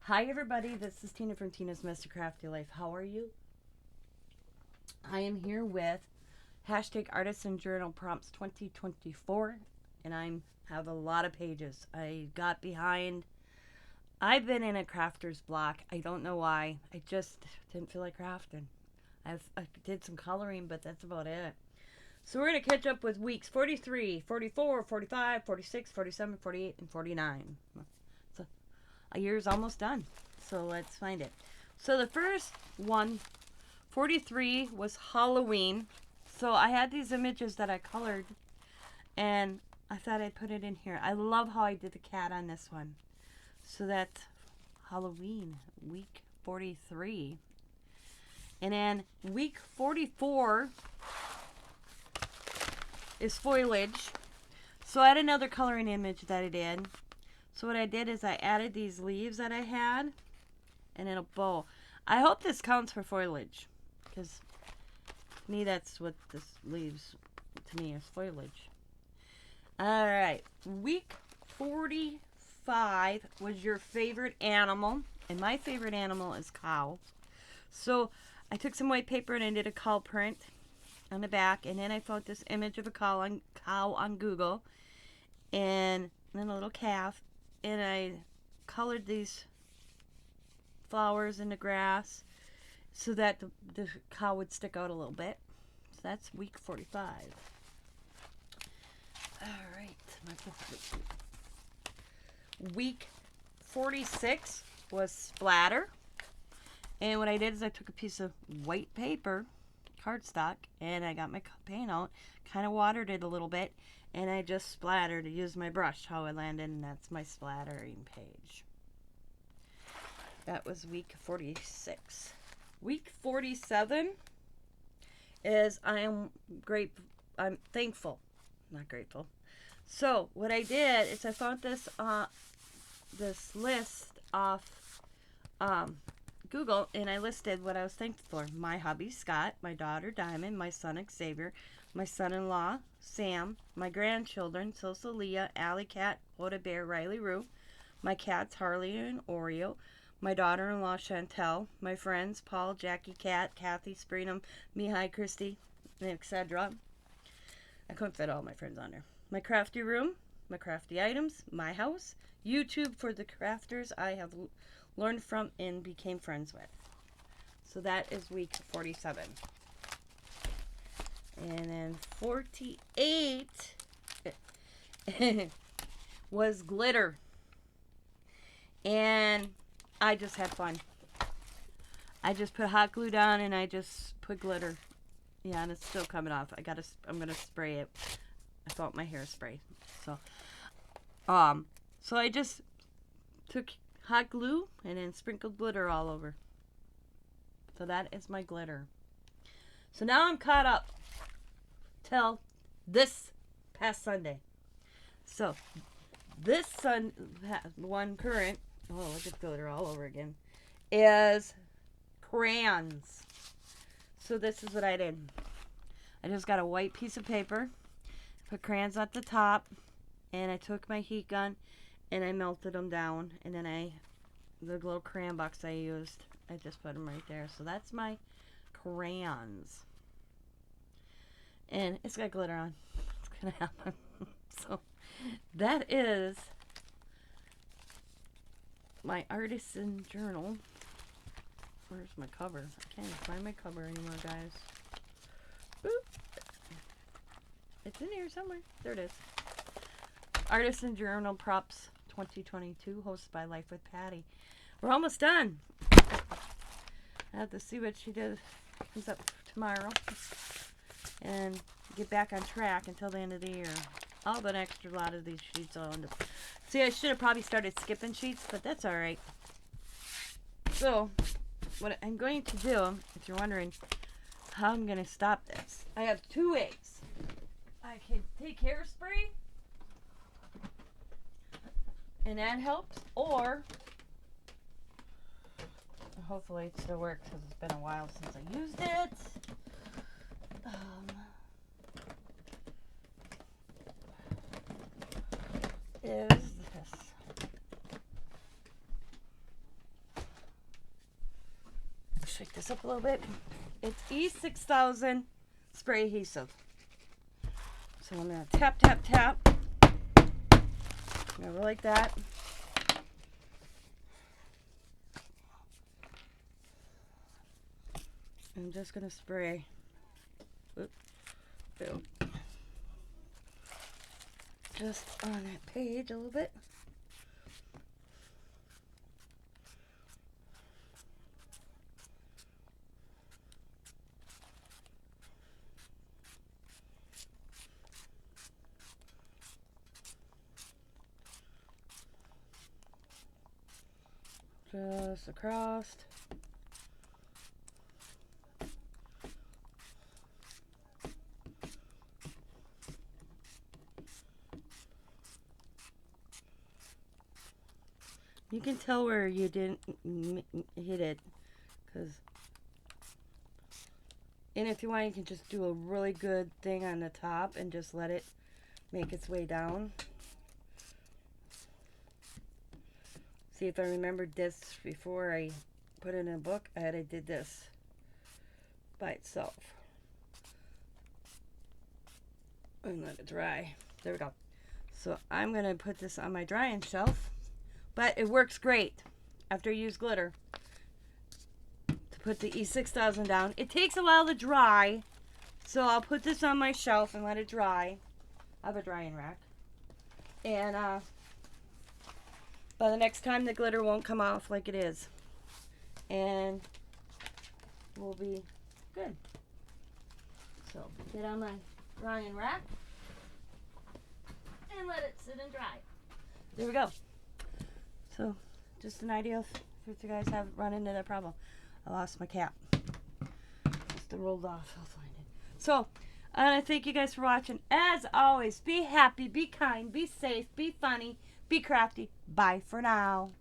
Hi everybody, this is Tina from Tina's Mr. Crafty Life. How are you? I am here with hashtag Artisan Journal Prompts 2024, and I have a lot of pages. I got behind. I've been in a crafter's block. I don't know why. I just didn't feel like crafting. I did some coloring, but that's about it. So we're going to catch up with weeks 43, 44, 45, 46, 47, 48, and 49. So a year's almost done. So let's find it. So the first one, 43, was Halloween. So I had these images that I colored, and I thought I'd put it in here. I love how I did the cat on this one. So that's Halloween, week 43. And then week 44 is foliage. So I had another coloring image that I did. So what I did is I added these leaves that I had and in a bow. I hope this counts for foliage, because to me that's what this leaves to me is foliage. Alright, week 45 was your favorite animal, and my favorite animal is cow. So I took some white paper and I did a cow print on the back, and then I found this image of a cow on Google, and then a little calf, and I colored these flowers in the grass so that the cow would stick out a little bit. So that's week 45. Alright, week 46 was splatter. And what I did is I took a piece of white paper, cardstock, and I got my paint out, kind of watered it a little bit, and I just splattered to use my brush how it landed, and that's my splattering page. That was week 46. Week 47 is I'm thankful, not grateful. So what I did is I found this list off Google, and I listed what I was thankful for. My hubby Scott, my daughter Diamond, my son Xavier, my son-in-law Sam, my grandchildren Sosa Leah, Alley Cat, Hoda Bear, Riley Roo, my cats Harley and Oreo, my daughter-in-law Chantel, my friends Paul, Jackie, Cat, Kathy, Sprinum, Mihai, Christy, etc. I couldn't fit all my friends on there. My crafty room, my crafty items, my house, YouTube for the crafters I have learned from and became friends with. So that is week 47. And then 48 was glitter. And I just had fun. I just put hot glue down and I just put glitter. Yeah, and it's still coming off. I'm gonna spray it. I thought my hairspray. So I just took hot glue and then sprinkled glitter all over. So that is my glitter. So now I'm caught up till this past Sunday. So this one current, oh, look at glitter all over again, is crayons. So this is what I did. I just got a white piece of paper, put crayons at the top, and I took my heat gun and I melted them down, and then the little crayon box I used, I just put them right there. So that's my crayons. And it's got glitter on. It's gonna happen. So that is my artisan journal. Where's my cover? I can't even find my cover anymore, guys. Boop. It's in here somewhere. There it is. Artisan Journal Props 2022, hosted by Life with Patti. We're almost done. I have to see what she does. Comes up tomorrow. And get back on track until the end of the year. I'll have an extra lot of these sheets on. See, I should have probably started skipping sheets, but that's alright. So, what I'm going to do, if you're wondering how I'm going to stop this, I have two ways. I can take hairspray, and that helps, or hopefully it still works because it's been a while since I used it. Is this. shake this up a little bit. It's E6000 spray adhesive. So I'm going to tap, tap, tap. Over like that. I'm just going to spray. Oops. Boom. Just on that page a little bit. Just across. You can tell where you didn't hit it, and if you want, you can just do a really good thing on the top and just let it make its way down. See, if I remembered this before I put it in a book, I did this by itself. And let it dry. There we go. So I'm going to put this on my drying shelf. But it works great after you use glitter to put the E6000 down. It takes a while to dry. So I'll put this on my shelf and let it dry. I have a drying rack. And by the next time, the glitter won't come off like it is. And we'll be good. So get on my drying rack and let it sit and dry. There we go. So just an idea if you guys have run into that problem. I lost my cap. Just rolled off. I'll find it. So I want to thank you guys for watching. As always, be happy, be kind, be safe, be funny, be crafty. Bye for now.